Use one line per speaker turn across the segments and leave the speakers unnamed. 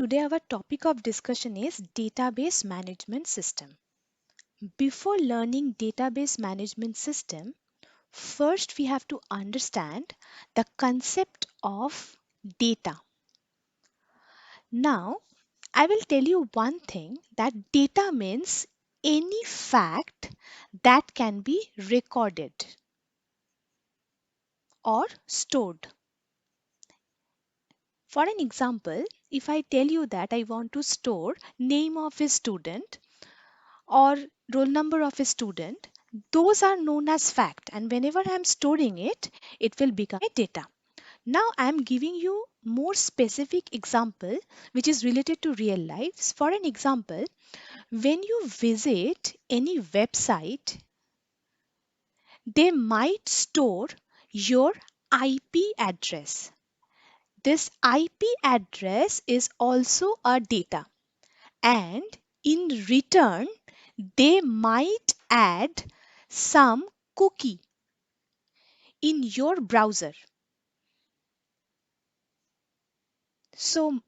Today our topic of discussion is database management system. Before learning database management system, first we have to understand the concept of data. Now, I will tell you one thing that data means any fact that can be recorded or stored. For an example, if I tell you that I want to store name of a student or roll number of a student, those are known as fact, and whenever I am storing it, it will become a data. Now I am giving you more specific example which is related to real life. For an example, when you visit any website, they might store your IP address. This IP address is also a data, and in return they might add some cookie in your browser. So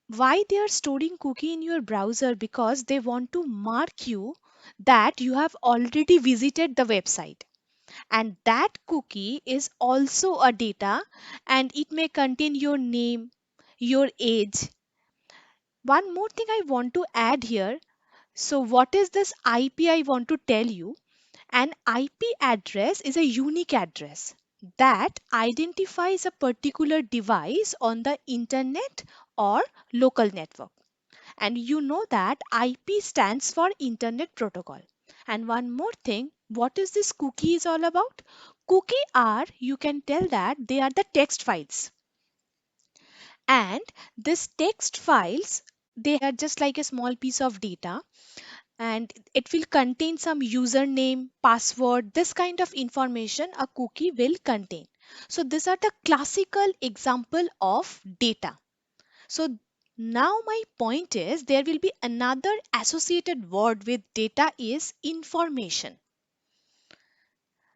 why they are storing cookie in your browser? Because they want to mark you that you have already visited the website, and that cookie is also a data, and it may contain your name, your age. One more thing I want to add here. So what is this IP I want to tell you? An IP address is a unique address that identifies a particular device on the internet or local network. And you know that IP stands for Internet Protocol. And one more thing, what is this cookie is all about? Cookie are, you can tell that they are the text files. And this text files, they are just like a small piece of data, and it will contain some username, password, this kind of information a cookie will contain. So these are the classical example of data. So now my point is there will be another associated word with data is information.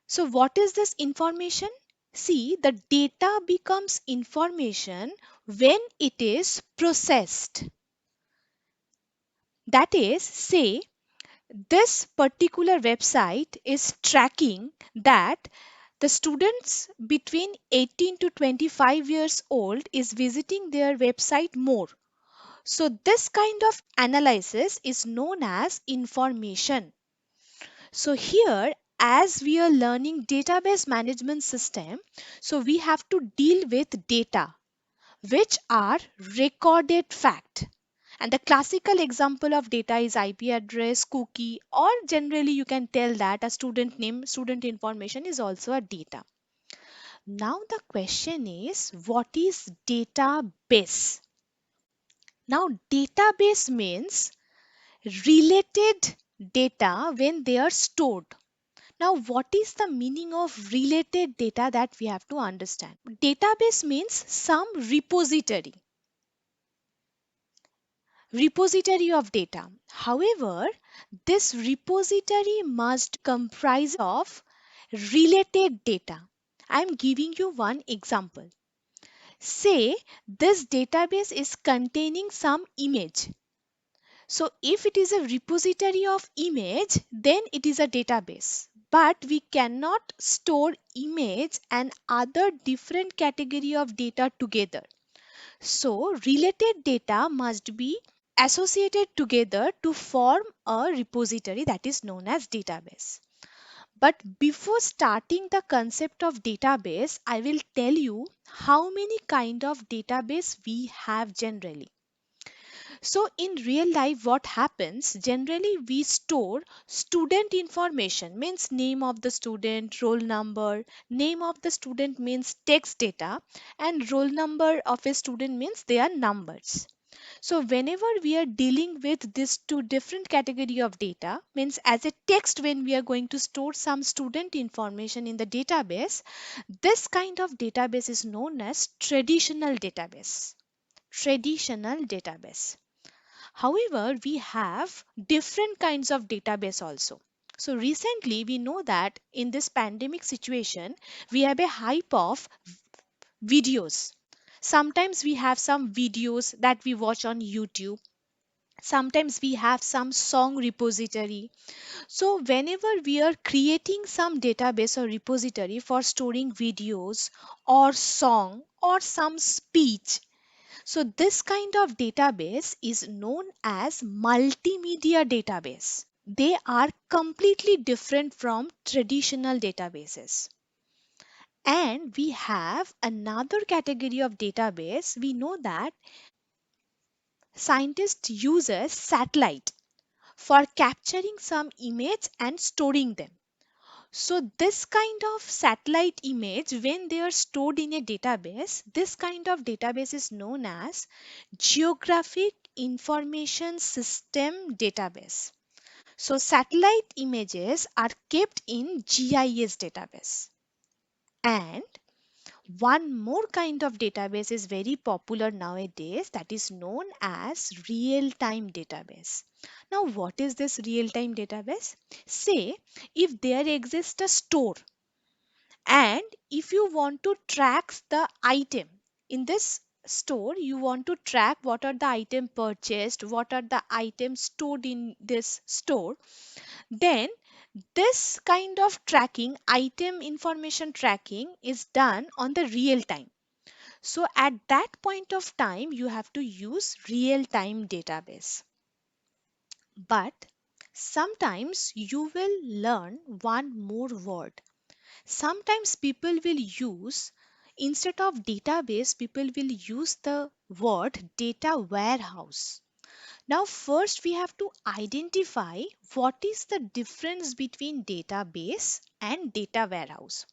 So what is this information? See, the data becomes information when it is processed. That is, say this particular website is tracking that the students between 18 to 25 years old is visiting their website more. So this kind of analysis is known as information. So here, as we are learning database management system, so we have to deal with data which are recorded fact. And the classical example of data is IP address, cookie, or generally you can tell that a student name, student information is also a data. Now the question is, what is database? Now database means related data when they are stored. Now what is the meaning of related data that we have to understand? Database means some repository of data. However, this repository must comprise of related data. I am giving you one example. Say this database is containing some image. So if it is a repository of image, then it is a database. But we cannot store image and other different category of data together. So related data must be associated together to form a repository that is known as database. But before starting the concept of database, I will tell you how many kind of database we have generally. So in real life, what happens? Generally, we store student information, means name of the student, roll number. Name of the student means text data, and roll number of a student means they are numbers. So whenever we are dealing with these two different category of data, means as a text when we are going to store some student information in the database, this kind of database is known as traditional database. Traditional database. However, we have different kinds of database also. So recently we know that in this pandemic situation, we have a hype of videos. Sometimes we have some videos that we watch on YouTube. Sometimes we have some song repository. So whenever we are creating some database or repository for storing videos or song or some speech, so this kind of database is known as multimedia database. They are completely different from traditional databases. And we have another category of database. We know that scientists uses satellite for capturing some image and storing them. So this kind of satellite image, when they are stored in a database, this kind of database is known as Geographic Information System Database. So satellite images are kept in GIS database. And one more kind of database is very popular nowadays, that is known as real-time database. Now, what is this real-time database? Say, if there exists a store and if you want to track the item in this store, you want to track what are the item purchased, what are the items stored in this store, then this kind of tracking, item information tracking, is done on the real time. So at that point of time, you have to use real time database. But sometimes you will learn one more word. Sometimes people will use, instead of database, people will use the word data warehouse. Now, first we have to identify what is the difference between database and data warehouse.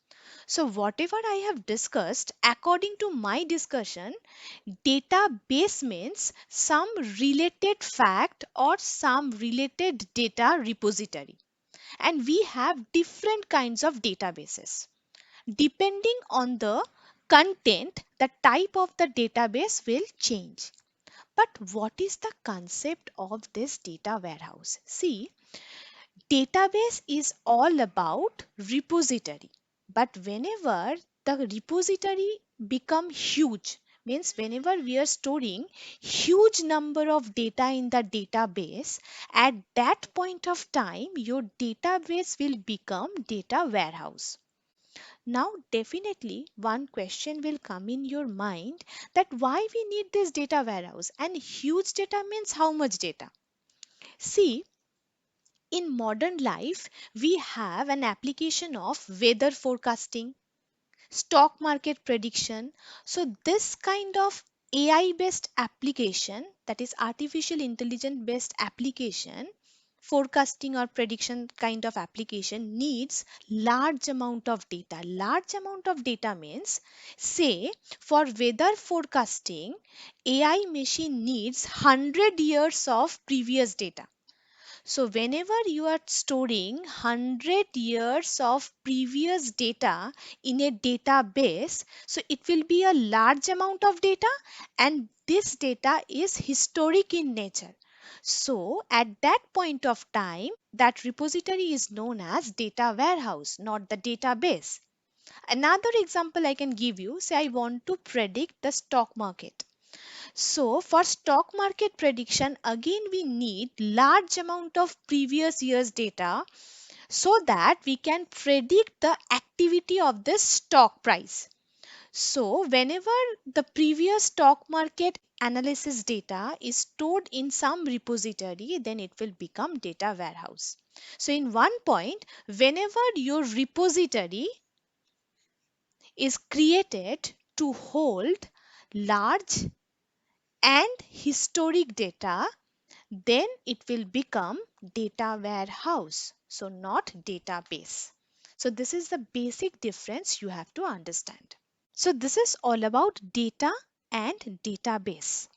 So, whatever I have discussed, according to my discussion, database means some related fact or some related data repository. And we have different kinds of databases. Depending on the content, the type of the database will change. But what is the concept of this data warehouse? See, database is all about repository. But whenever the repository become huge, means whenever we are storing huge number of data in the database, at that point of time your database will become data warehouse. Now, definitely one question will come in your mind, that why we need this data warehouse, and huge data means how much data? See, in modern life, we have an application of weather forecasting, stock market prediction. So, this kind of AI based application, that is artificial intelligence based application, forecasting or prediction kind of application, needs large amount of data. Large amount of data means, say, for weather forecasting, AI machine needs 100 years of previous data. So whenever you are storing 100 years of previous data in a database, so it will be a large amount of data, and this data is historic in nature. So at that point of time, that repository is known as data warehouse, not the database. Another example I can give you, say I want to predict the stock market. So for stock market prediction, again we need large amount of previous year's data so that we can predict the activity of this stock price. So whenever the previous stock market analysis data is stored in some repository, then it will become data warehouse. So in one point, whenever your repository is created to hold large and historic data, then it will become data warehouse, so not database. So this is the basic difference you have to understand. So this is all about data and database.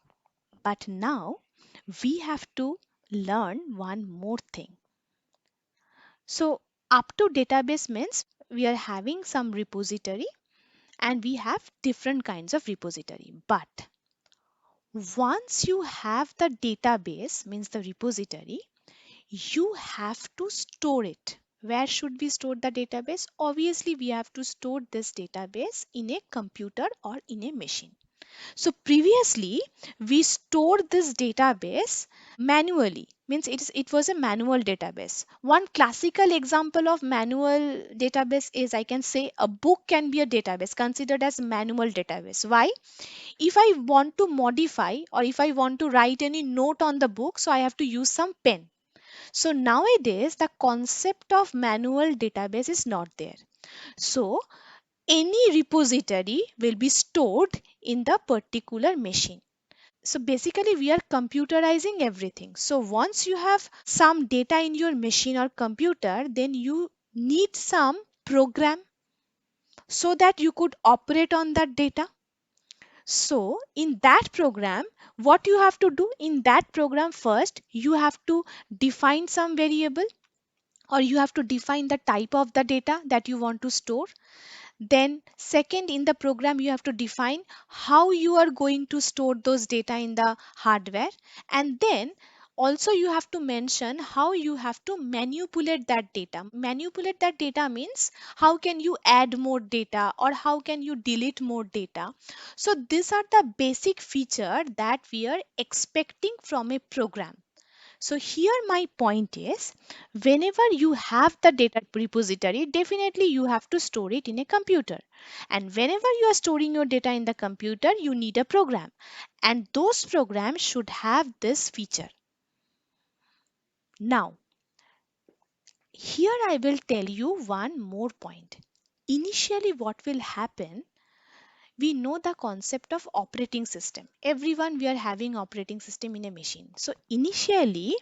But now we have to learn one more thing. So up to database means we are having some repository and we have different kinds of repository. But once you have the database, means the repository, you have to store it. Where should we store the database? Obviously, we have to store this database in a computer or in a machine. So previously we stored this database manually, means it was a manual database. One classical example of manual database is, I can say, a book can be a database considered as manual database. Why? If I want to modify or if I want to write any note on the book, so I have to use some pen. So nowadays the concept of manual database is not there. So any repository will be stored in the particular machine. So basically we are computerizing everything. So once you have some data in your machine or computer, then you need some program so that you could operate on that data. So in that program, what you have to do in that program, first you have to define some variable, or you have to define the type of the data that you want to store. Then second, in the program you have to define how you are going to store those data in the hardware. And then also you have to mention how you have to manipulate that data. Manipulate that data means how can you add more data or how can you delete more data. So these are the basic feature that we are expecting from a program. So here my point is, whenever you have the data repository, definitely you have to store it in a computer. And whenever you are storing your data in the computer, you need a program. And those programs should have this feature. Now, here I will tell you one more point. Initially, what will happen? We know the concept of operating system. Everyone, we are having operating system in a machine. So initially,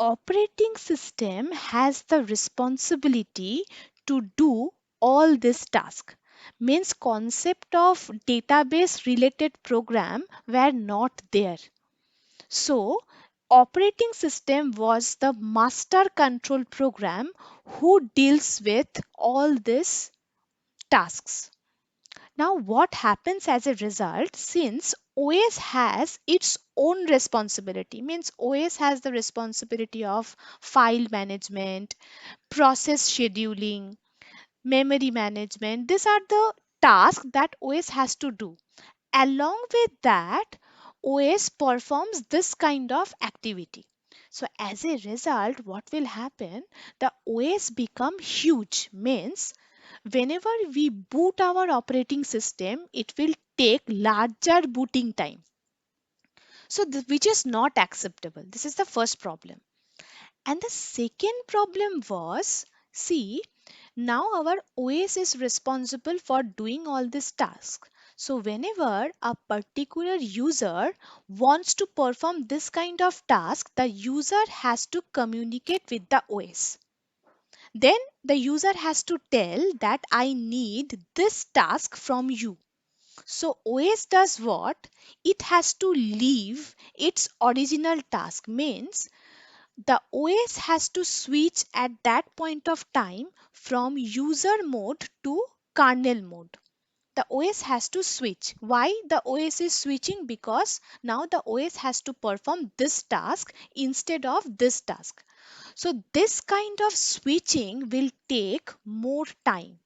operating system has the responsibility to do all this task. Means concept of database related program were not there. So operating system was the master control program who deals with all these tasks. Now, what happens as a result, since OS has its own responsibility, means OS has the responsibility of file management, process scheduling, memory management. These are the tasks that OS has to do. Along with that, OS performs this kind of activity. So as a result, what will happen? The OS become huge, means whenever we boot our operating system, it will take larger booting time. So which is not acceptable. This is the first problem. And the second problem was, see, now our OS is responsible for doing all these tasks. So whenever a particular user wants to perform this kind of task, the user has to communicate with the OS. Then the user has to tell that I need this task from you. So OS does what? It has to leave its original task, means the OS has to switch at that point of time from user mode to kernel mode. The OS has to switch. Why the OS is switching? Because now the OS has to perform this task instead of this task. So this kind of switching will take more time.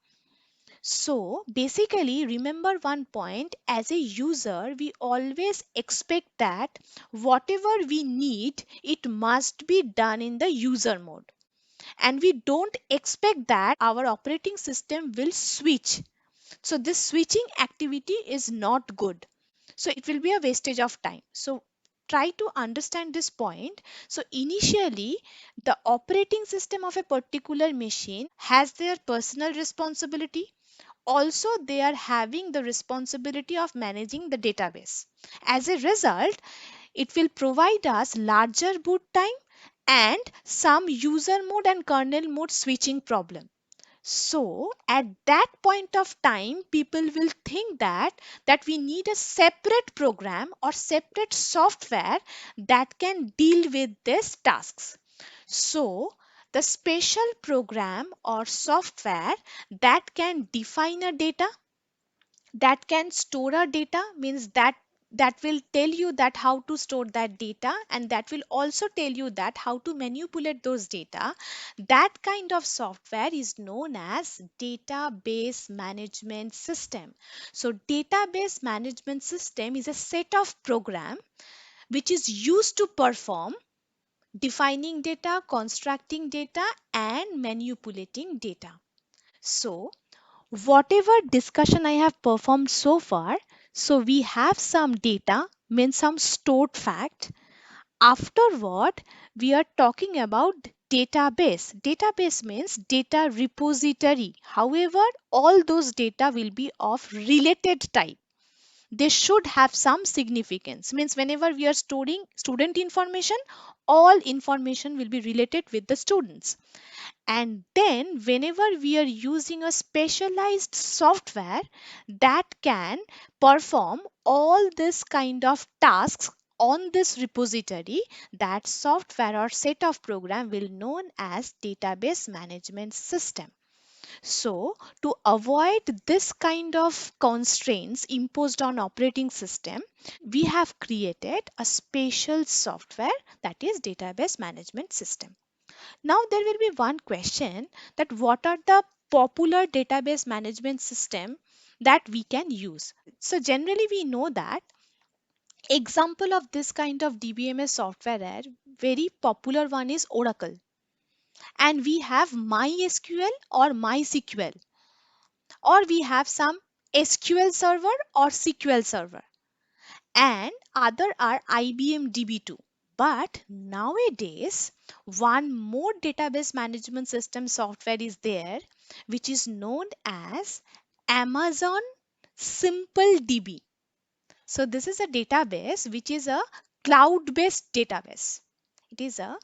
So basically, remember one point, as a user, we always expect that whatever we need, it must be done in the user mode. And we don't expect that our operating system will switch. So this switching activity is not good. So it will be a wastage of time. So try to understand this point. So initially, the operating system of a particular machine has their personal responsibility. Also, they are having the responsibility of managing the database. As a result, it will provide us larger boot time and some user mode and kernel mode switching problem. So at that point of time, people will think that we need a separate program or separate software that can deal with these tasks. So the special program or software that can define a data, that can store a data, means that that will tell you that how to store that data, and that will also tell you that how to manipulate those data. That kind of software is known as database management system. So database management system is a set of program which is used to perform defining data, constructing data, and manipulating data. So whatever discussion I have performed so far, so we have some data, means some stored fact. Afterward, we are talking about database. Database means data repository. However, all those data will be of related type. They should have some significance. Means whenever we are storing student information, all information will be related with the students. And then whenever we are using a specialized software that can perform all this kind of tasks on this repository, that software or set of program will known as database management system. So to avoid this kind of constraints imposed on operating system, we have created a special software, that is database management system. Now there will be one question, that what are the popular database management system that we can use. So generally we know that example of this kind of DBMS software, very popular one is Oracle, and we have MySQL or MySQL, or we have some SQL server or SQL server, and other are IBM DB2. But nowadays, one more database management system software is there, which is known as Amazon Simple DB. So this is a database which is a cloud-based database. It is a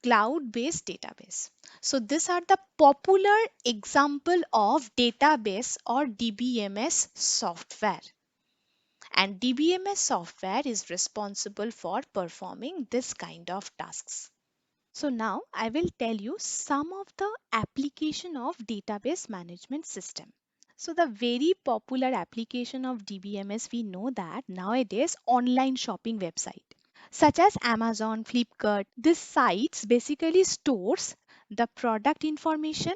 cloud-based database. So these are the popular example of database or DBMS software. And DBMS software is responsible for performing this kind of tasks. So now I will tell you some of the application of database management system. So the very popular application of DBMS, we know that nowadays online shopping website such as Amazon, Flipkart, these sites basically stores the product information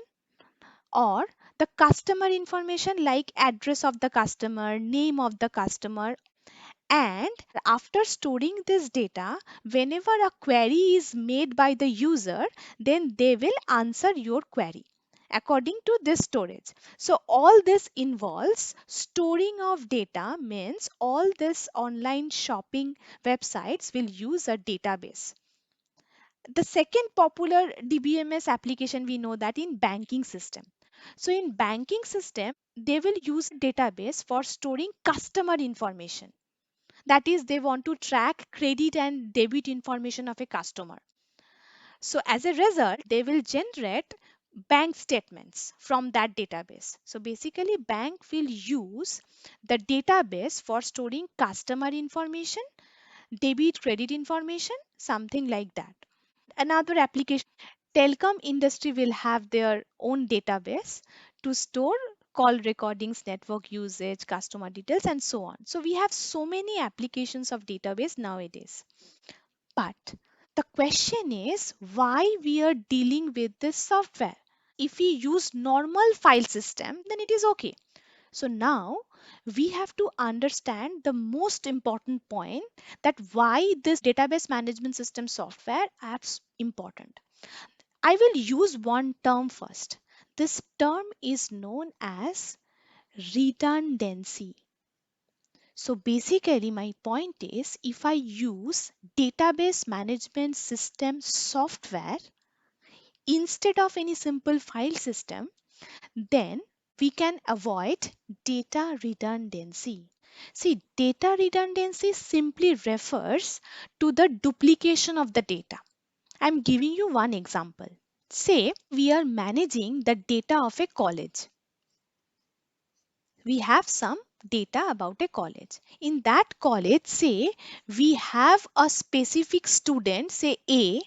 or the customer information like address of the customer, name of the customer. And after storing this data, whenever a query is made by the user, then they will answer your query according to this storage. So all this involves storing of data, means all this online shopping websites will use a database. The second popular DBMS application, we know that in banking system. So in banking system, they will use database for storing customer information, that is they want to track credit and debit information of a customer. So as a result they will generate bank statements from that database. So basically bank will use the database for storing customer information, debit credit information, something like that. Another application, telecom industry will have their own database to store call recordings, network usage, customer details, and so on. So we have so many applications of database nowadays. But the question is why we are dealing with this software. If we use normal file system, then it is okay. So now we have to understand the most important point, that why this database management system software is important. I will use one term first. This term is known as redundancy. So basically my point is, if I use database management system software instead of any simple file system, then we can avoid data redundancy. See, data redundancy simply refers to the duplication of the data. I'm giving you one example. Say we are managing the data of a college. We have some data about a college. In that college, say we have a specific student, say A.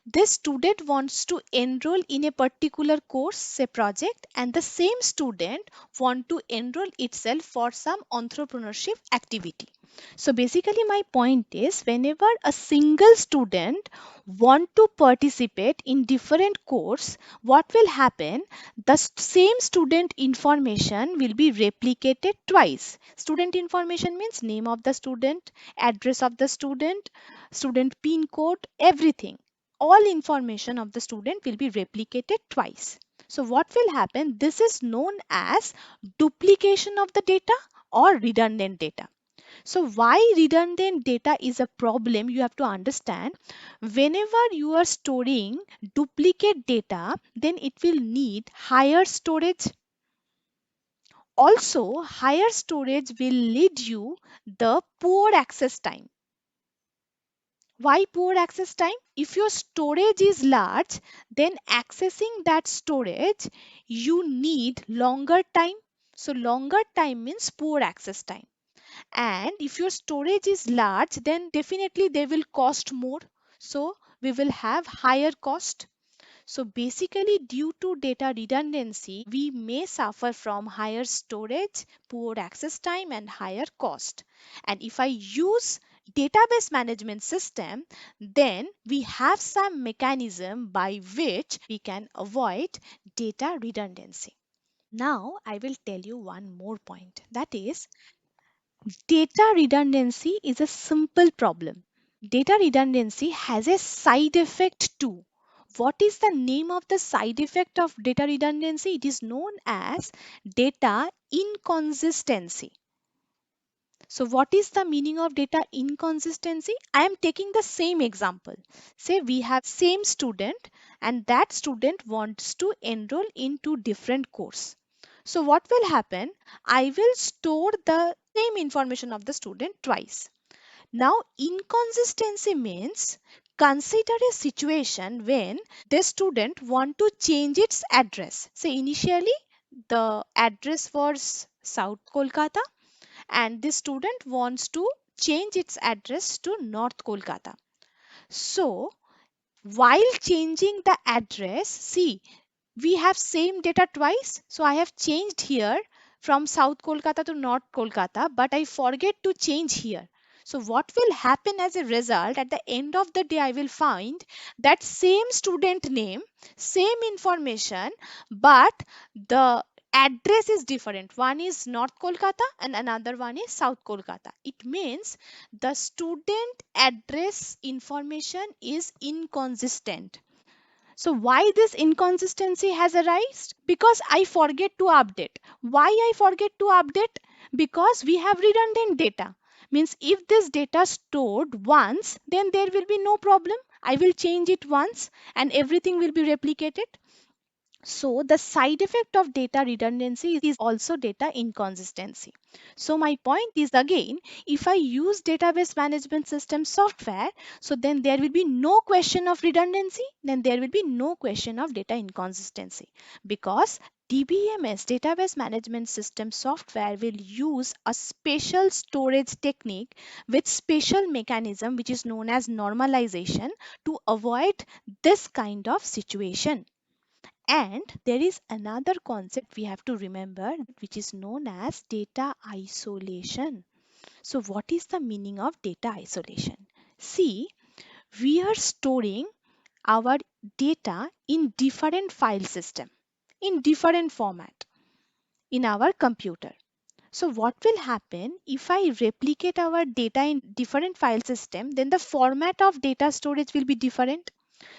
This student wants to enroll in a particular course, say project, and the same student want to enroll itself for some entrepreneurship activity. So basically my point is whenever a single student want to participate in different course, what will happen? The same student information will be replicated twice. Student information means name of the student, address of the student pin code, everything. All information of the student will be replicated twice. So what will happen? This is known as duplication of the data or redundant data. So why redundant data is a problem, you have to understand. Whenever you are storing duplicate data, then it will need higher storage. Also, higher storage will lead you the poor access time. Why poor access time? If your storage is large, then accessing that storage, you need longer time. So longer time means poor access time. And if your storage is large, then definitely they will cost more. So we will have higher cost. So basically, due to data redundancy, we may suffer from higher storage, poor access time, and higher cost. And if I use database management system, then we have some mechanism by which we can avoid data redundancy. Now I will tell you one more point, that is, data redundancy is a simple problem. Data redundancy has a side effect too. What is the name of the side effect of data redundancy? It is known as data inconsistency. So, what is the meaning of data inconsistency? I am taking the same example. Say we have same student and that student wants to enroll into different course. So, what will happen? I will store the same information of the student twice. Now, inconsistency means consider a situation when the student want to change its address. Say initially the address was South Kolkata and the student wants to change its address to North Kolkata. So, while changing the address, see, we have same data twice. So I have changed here from South Kolkata to North Kolkata, but I forget to change here. So what will happen as a result? At the end of the day, I will find that same student name, same information, but the address is different. One is North Kolkata and another one is South Kolkata. It means the student address information is inconsistent. So why this inconsistency has arisen? Because I forget to update. Why I forget to update? Because we have redundant data. Means if this data stored once, then there will be no problem. I will change it once and everything will be replicated. So the side effect of data redundancy is also data inconsistency. So my point is again, if I use database management system software, so then there will be no question of redundancy, then there will be no question of data inconsistency because DBMS database management system software will use a special storage technique with special mechanism which is known as normalization to avoid this kind of situation. And there is another concept we have to remember which is known as data isolation. So what is the meaning of data isolation? See, we are storing our data in different file system, in different format in our computer. So what will happen if I replicate our data in different file system, then the format of data storage will be different.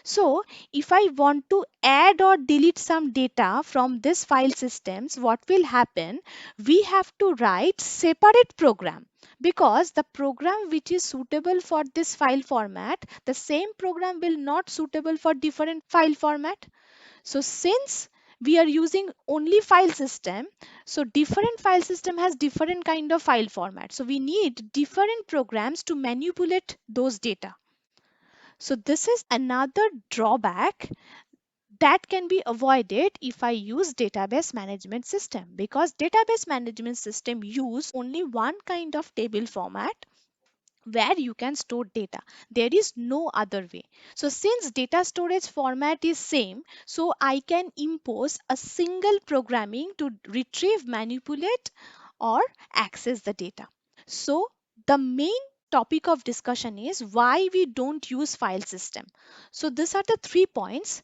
So if I want to add or delete some data from this file systems, what will happen? We have to write separate program because the program which is suitable for this file format, the same program will not suitable for different file format. So since we are using only file system, so different file system has different kind of file format. So we need different programs to manipulate those data. So this is another drawback that can be avoided if I use database management system because database management system use only one kind of table format where you can store data. There is no other way. So since data storage format is same, so I can impose a single programming to retrieve, manipulate or access the data. So The main topic of discussion is why we don't use file system. So these are the 3 points: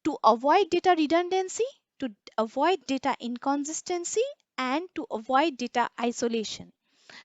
to avoid data redundancy, to avoid data inconsistency, and to avoid data isolation.